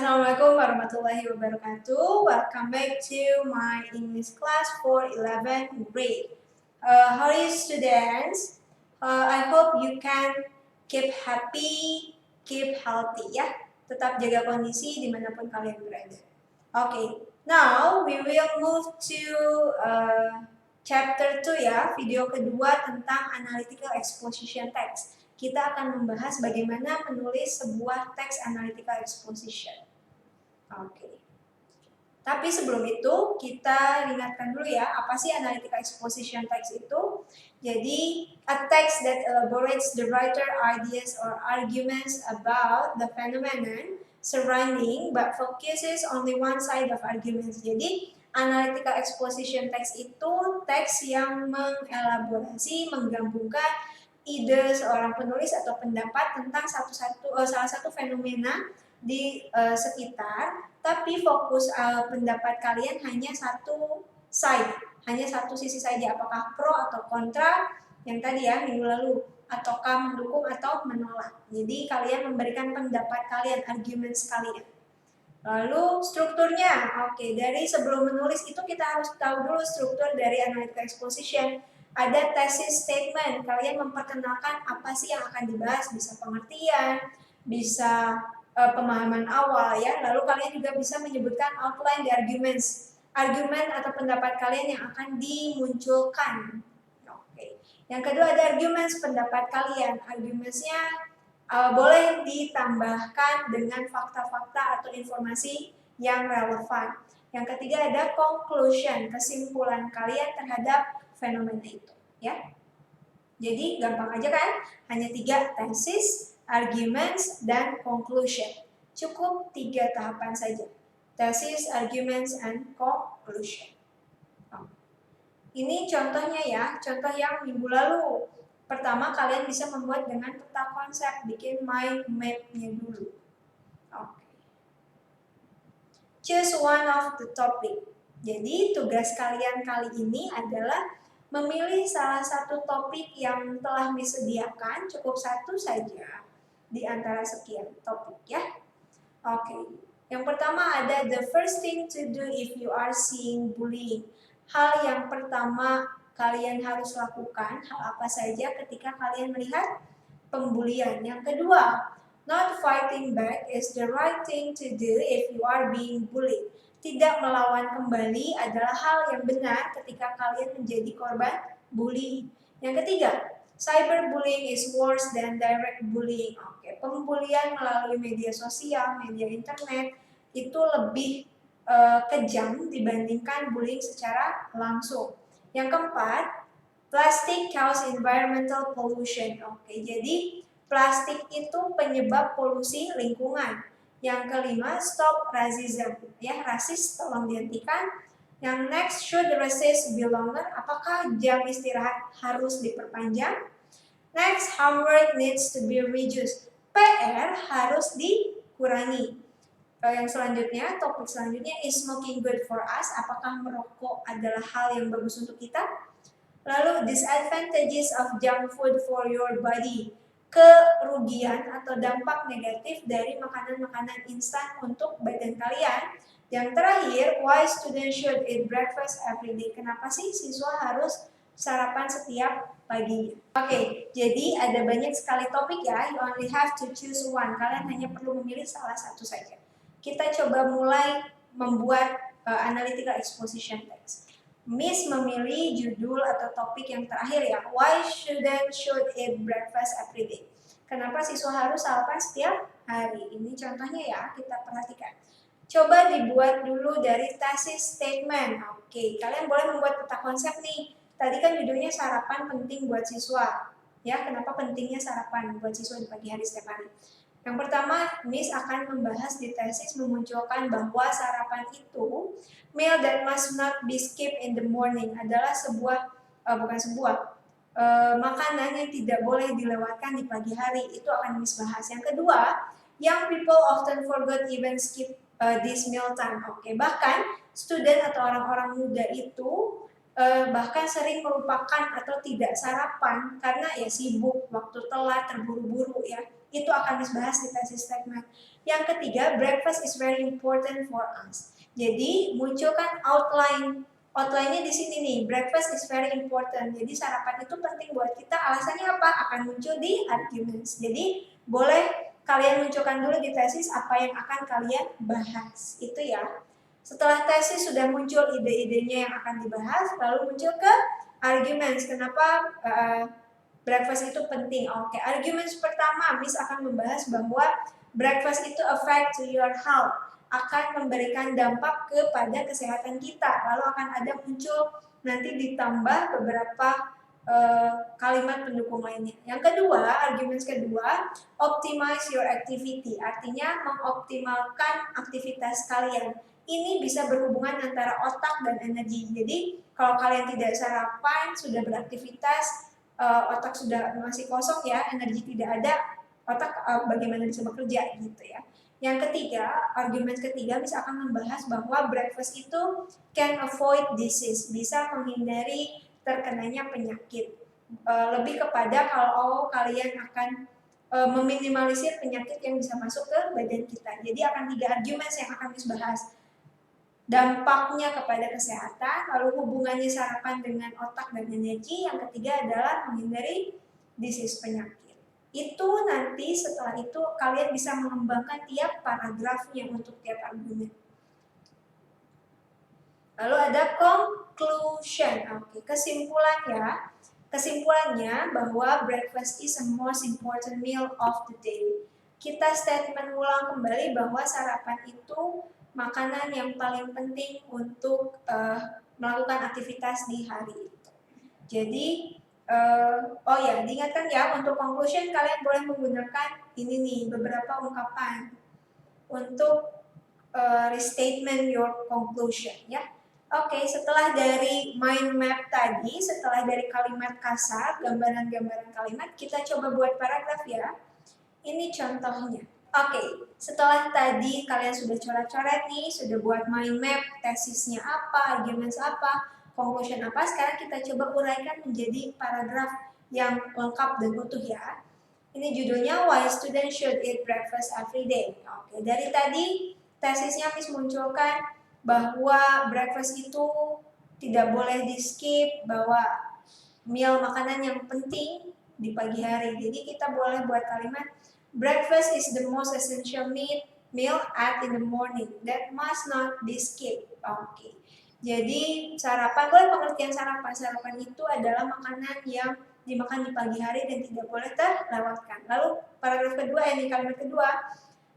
Assalamualaikum warahmatullahi wabarakatuh. Welcome back to my English class for 11th grade. How are you students? I hope you can keep happy, keep healthy ya. Tetap jaga kondisi dimanapun kalian berada. Okay, now we will move to chapter 2 ya, video kedua tentang analytical exposition text. Kita akan membahas bagaimana menulis sebuah teks analytical exposition. Oke. Tapi sebelum itu kita ingatkan dulu ya, apa sih analytical exposition text itu? Jadi, a text that elaborates the writer ideas or arguments about the phenomenon surrounding but focuses only one side of arguments. Jadi, analytical exposition text itu teks yang mengelaborasi, menggabungkan ide seorang penulis atau pendapat tentang salah satu fenomena di sekitar, tapi fokus pendapat kalian hanya satu side, hanya satu sisi saja, apakah pro atau kontra yang tadi ya minggu lalu, ataukah mendukung atau menolak. Jadi kalian memberikan pendapat kalian, arguments kalian. Lalu strukturnya, oke, dari sebelum menulis itu kita harus tahu dulu struktur dari analytical exposition. Ada thesis statement, kalian memperkenalkan apa sih yang akan dibahas, bisa pengertian, bisa pemahaman awal ya. Lalu kalian juga bisa menyebutkan outline the arguments, argumen atau pendapat kalian yang akan dimunculkan. Oke. Yang kedua ada arguments, pendapat kalian. Argumentsnya boleh ditambahkan dengan fakta-fakta atau informasi yang relevan. Yang ketiga ada conclusion, kesimpulan kalian terhadap fenomena itu, ya. Jadi gampang aja kan? Hanya 3, thesis, arguments, dan conclusion. Cukup 3 tahapan saja. Thesis, arguments, and conclusion. Ini contohnya ya, contoh yang minggu lalu. Pertama kalian bisa membuat dengan peta konsep, bikin mind map-nya dulu. Oke. Choose one of the topic. Jadi tugas kalian kali ini adalah memilih salah satu topik yang telah disediakan, cukup satu saja di antara sekian topik ya. Oke. Yang pertama ada the first thing to do if you are seeing bullying. Hal yang pertama kalian harus lakukan, hal apa saja ketika kalian melihat pembulian. Yang kedua, not fighting back is the right thing to do if you are being bullied. Tidak melawan kembali adalah hal yang benar ketika kalian menjadi korban bullying. Yang ketiga, cyberbullying is worse than direct bullying. Oke, pembulian melalui media sosial, media internet itu lebih kejam dibandingkan bullying secara langsung. Yang keempat, plastic cause environmental pollution. Oke, jadi plastik itu penyebab polusi lingkungan. Yang kelima, stop racism. Ya, rasis tolong dihentikan. Yang next, should racist be longer? Apakah jam istirahat harus diperpanjang? Next, homework needs to be reduced. PR harus dikurangi. Yang selanjutnya, topik selanjutnya, is smoking good for us? Apakah merokok adalah hal yang bagus untuk kita? Lalu, disadvantages of junk food for your body. Kerugian atau dampak negatif dari makanan-makanan instan untuk badan kalian. Yang terakhir, why students should eat breakfast every day? Kenapa sih siswa harus sarapan setiap pagi? Oke, jadi ada banyak sekali topik ya. You only have to choose one. Kalian hanya perlu memilih salah satu saja. Kita coba mulai membuat analytical exposition text. Miss memilih judul atau topik yang terakhir ya. Why students should eat breakfast every day? Kenapa siswa harus sarapan setiap hari? Ini contohnya ya, kita perhatikan. Coba dibuat dulu dari thesis statement. Oke, kalian boleh membuat peta konsep nih. Tadi kan judulnya sarapan penting buat siswa. Ya, kenapa pentingnya sarapan buat siswa di pagi hari setiap hari? Yang pertama, Miss akan membahas di tesis memunculkan bahwa sarapan itu meal that must not be skipped in the morning adalah makanan yang tidak boleh dilewatkan di pagi hari. Itu akan Miss bahas. Yang kedua, young people often forget even skip this meal time. Oke, bahkan student atau orang-orang muda itu bahkan sering melupakan atau tidak sarapan karena ya sibuk, waktu telat, terburu-buru ya. Itu akan dibahas di thesis statement. Yang ketiga, breakfast is very important for us. Jadi munculkan outline. Outline-nya di sini nih, breakfast is very important. Jadi sarapan itu penting buat kita. Alasannya apa? Akan muncul di arguments. Jadi boleh kalian munculkan dulu di tesis apa yang akan kalian bahas. Itu ya. Setelah tesis sudah muncul ide-idenya yang akan dibahas, lalu muncul ke arguments. Kenapa breakfast itu penting? Oke, arguments pertama, Miss akan membahas bahwa breakfast itu affect to your health, akan memberikan dampak kepada kesehatan kita. Lalu akan ada muncul nanti ditambah beberapa kalimat pendukung lainnya. Yang kedua, arguments kedua, optimize your activity, artinya mengoptimalkan aktivitas kalian. Ini bisa berhubungan antara otak dan energi. Jadi kalau kalian tidak sarapan, sudah beraktivitas, otak sudah masih kosong ya, energi tidak ada, otak bagaimana bisa bekerja gitu ya. Yang ketiga, argumen ketiga misalkan membahas bahwa breakfast itu can avoid disease, bisa menghindari terkenanya penyakit. Lebih kepada kalau kalian akan meminimalisir penyakit yang bisa masuk ke badan kita. Jadi akan 3 argumen yang akan dibahas. Dampaknya kepada kesehatan, lalu hubungannya sarapan dengan otak dan energi. Yang ketiga adalah menghindari disease penyakit. Itu nanti setelah itu kalian bisa mengembangkan tiap paragrafnya untuk tiap argumen. Lalu ada conclusion. Oke, kesimpulannya. Kesimpulannya bahwa breakfast is the most important meal of the day. Kita statement ulang kembali bahwa sarapan itu makanan yang paling penting untuk melakukan aktivitas di hari itu. Jadi, oh ya, diingatkan ya, untuk conclusion kalian boleh menggunakan ini nih, beberapa ungkapan untuk restatement your conclusion ya. Oke, setelah dari mind map tadi, setelah dari kalimat kasar, gambaran-gambaran kalimat, kita coba buat paragraf ya. Ini contohnya. Oke, setelah tadi kalian sudah coret-coret nih, sudah buat mind map, tesisnya apa, arguments apa, conclusion apa, sekarang kita coba uraikan menjadi paragraf yang lengkap dan utuh ya. Ini judulnya Why Students Should Eat Breakfast Every Day. Oke, dari tadi tesisnya Miss munculkan bahwa breakfast itu tidak boleh di skip, bahwa meal makanan yang penting di pagi hari. Jadi kita boleh buat kalimat breakfast is the most essential meal at in the morning that must not be skipped. Oke. Jadi sarapan, boleh pengertian sarapan. Sarapan itu adalah makanan yang dimakan di pagi hari dan tidak boleh terlewatkan. Lalu paragraf kedua, ini kalimat kedua,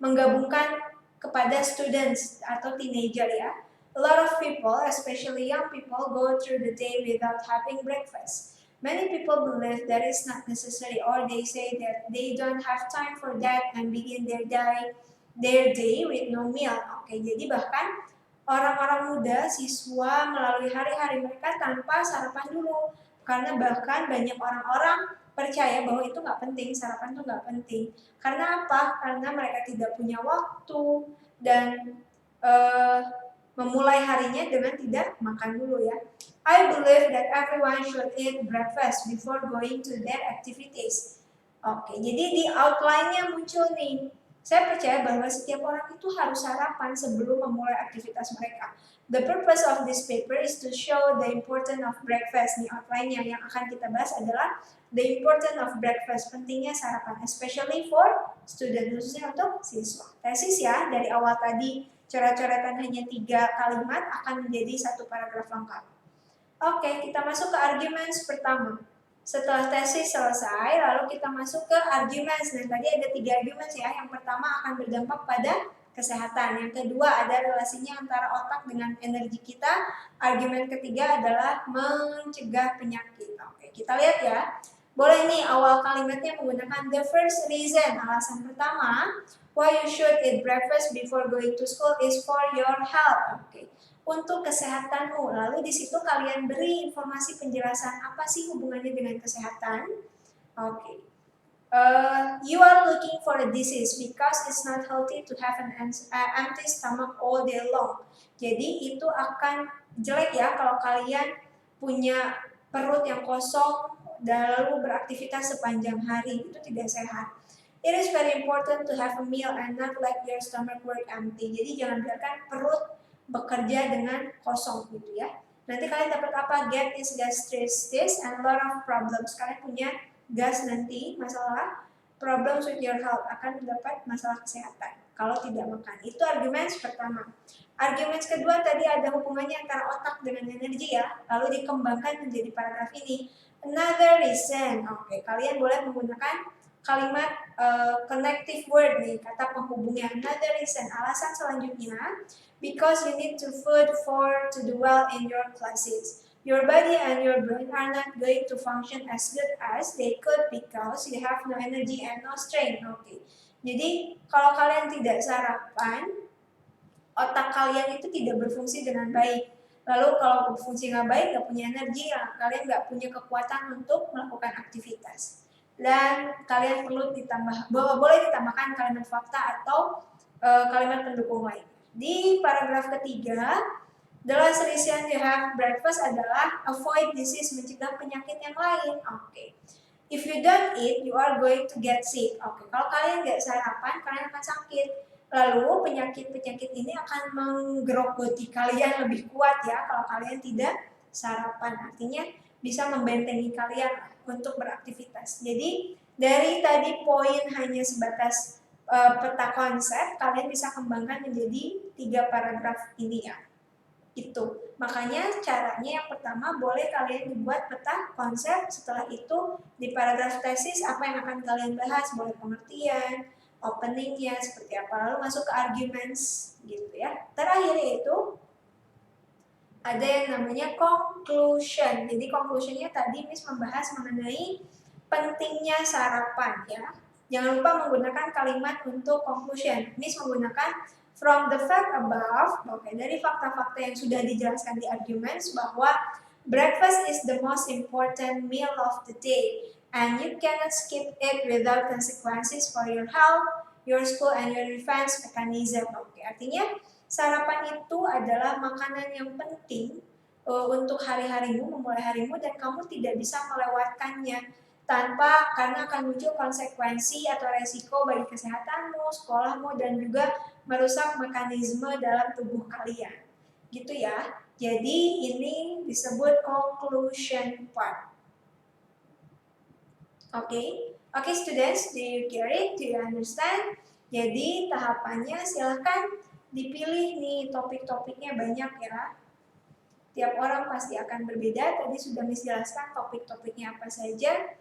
menggabungkan kepada students atau teenager ya. A lot of people, especially young people, go through the day without having breakfast. Many people believe that it's not necessary, or they say that they don't have time for that and begin their day with no meal. Oke, jadi bahkan orang-orang muda, siswa melalui hari-hari mereka tanpa sarapan dulu. Karena bahkan banyak orang-orang percaya bahwa itu nggak penting, sarapan itu nggak penting. Karena apa? Karena mereka tidak punya waktu dan memulai harinya dengan tidak makan dulu ya. I believe that everyone should eat breakfast before going to their activities. Oke, jadi di outline-nya muncul nih. Saya percaya bahwa setiap orang itu harus sarapan sebelum memulai aktivitas mereka. The purpose of this paper is to show the importance of breakfast. Nih outline-nya yang akan kita bahas adalah the importance of breakfast, pentingnya sarapan, especially for student, khususnya untuk siswa. Tesis ya, dari awal tadi coret-coretan hanya 3 kalimat akan menjadi 1 paragraf lengkap. Oke, kita masuk ke arguments pertama. Setelah tesis selesai, lalu kita masuk ke arguments. Nah, tadi ada 3 arguments ya. Yang pertama akan berdampak pada kesehatan. Yang kedua ada relasinya antara otak dengan energi kita. Argumen ketiga adalah mencegah penyakit. Oke, kita lihat ya. Boleh nih awal kalimatnya menggunakan the first reason. Alasan pertama, why you should eat breakfast before going to school is for your health. Oke. Untuk kesehatanmu. Lalu di situ kalian beri informasi penjelasan apa sih hubungannya dengan kesehatan. Oke. You are looking for a disease because it's not healthy to have an empty stomach all day long. Jadi itu akan jelek ya kalau kalian punya perut yang kosong dan lalu beraktivitas sepanjang hari, itu tidak sehat. It is very important to have a meal and not let your stomach work empty. Jadi jangan biarkan perut bekerja dengan kosong gitu ya. Nanti kalian dapat apa? Get is gastritis and a lot of problems. Kalian punya gas nanti, masalah problems with your health, akan mendapat masalah kesehatan kalau tidak makan. Itu argumen pertama. Argumen kedua tadi ada hubungannya antara otak dengan energi ya, lalu dikembangkan menjadi paragraf ini. Another reason. Oke, kalian boleh menggunakan kalimat connective word nih, kata penghubungnya. Another reason, alasan selanjutnya, because you need to food for to do well in your classes. Your body and your brain are not going to function as good as they could because you have no energy and no strength. Oke. Jadi kalau kalian tidak sarapan, otak kalian itu tidak berfungsi dengan baik. Lalu kalau berfungsi nggak baik, nggak punya energi, ya, kalian nggak punya kekuatan untuk melakukan aktivitas. Dan kalian perlu boleh ditambahkan kalimat fakta atau kalimat pendukung lain. Di paragraf ketiga, the last reason you have breakfast adalah avoid disease, mencegah penyakit yang lain. Oke. If you don't eat, you are going to get sick. Oke. Kalau kalian nggak sarapan, kalian akan sakit. Lalu penyakit-penyakit ini akan menggerogoti kalian lebih kuat ya kalau kalian tidak sarapan. Artinya bisa membentengi kalian untuk beraktivitas. Jadi dari tadi poin hanya sebatas peta konsep, kalian bisa kembangkan menjadi 3 paragraf ini ya. Itu. Makanya caranya yang pertama boleh kalian dibuat peta konsep, setelah itu di paragraf tesis apa yang akan kalian bahas, boleh pengertian, openingnya seperti apa, lalu masuk ke arguments gitu ya. Terakhir yaitu ada yang namanya conclusion. Jadi conclusionnya tadi Miss membahas mengenai pentingnya sarapan ya. Jangan lupa menggunakan kalimat untuk conclusion. Miss menggunakan from the fact above. Oke, dari fakta-fakta yang sudah dijelaskan di arguments bahwa breakfast is the most important meal of the day and you cannot skip it without consequences for your health, your school, and your defense mechanism. Oke, artinya sarapan itu adalah makanan yang penting untuk hari-harimu, memulai harimu, dan kamu tidak bisa melewatkannya karena akan muncul konsekuensi atau resiko bagi kesehatanmu, sekolahmu, dan juga merusak mekanisme dalam tubuh kalian. Gitu ya. Jadi ini disebut conclusion part. Oke, students, do you get it? Do you understand? Jadi tahapannya silahkan dipilih nih, topik-topiknya banyak ya. Tiap orang pasti akan berbeda. Tadi sudah Miss jelaskan topik-topiknya apa saja.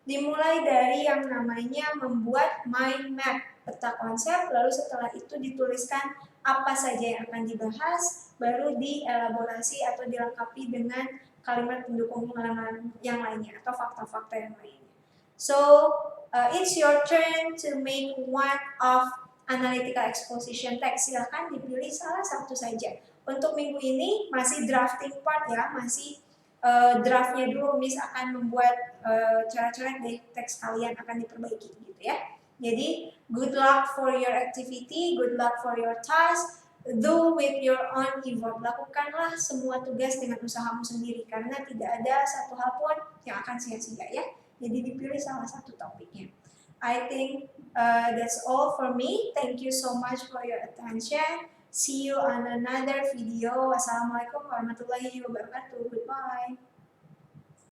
Dimulai dari yang namanya membuat mind map, peta konsep, lalu setelah itu dituliskan apa saja yang akan dibahas, baru dielaborasi atau dilengkapi dengan kalimat pendukung pengalaman yang lainnya atau fakta-fakta yang lainnya. So, it's your turn to make one of analytical exposition text. Silahkan dipilih salah satu saja. Untuk minggu ini masih drafting part ya, masih draftnya dulu. Miss akan membuat coret-coret deh teks kalian akan diperbaiki gitu ya. Jadi good luck for your activity, good luck for your task. Do with your own effort. Lakukanlah semua tugas dengan usahamu sendiri karena tidak ada satu hal pun yang akan sia-sia ya. Jadi dipilih salah satu topiknya. I think that's all for me. Thank you so much for your attention. See you on another video. Wassalamualaikum warahmatullahi wabarakatuh. Goodbye.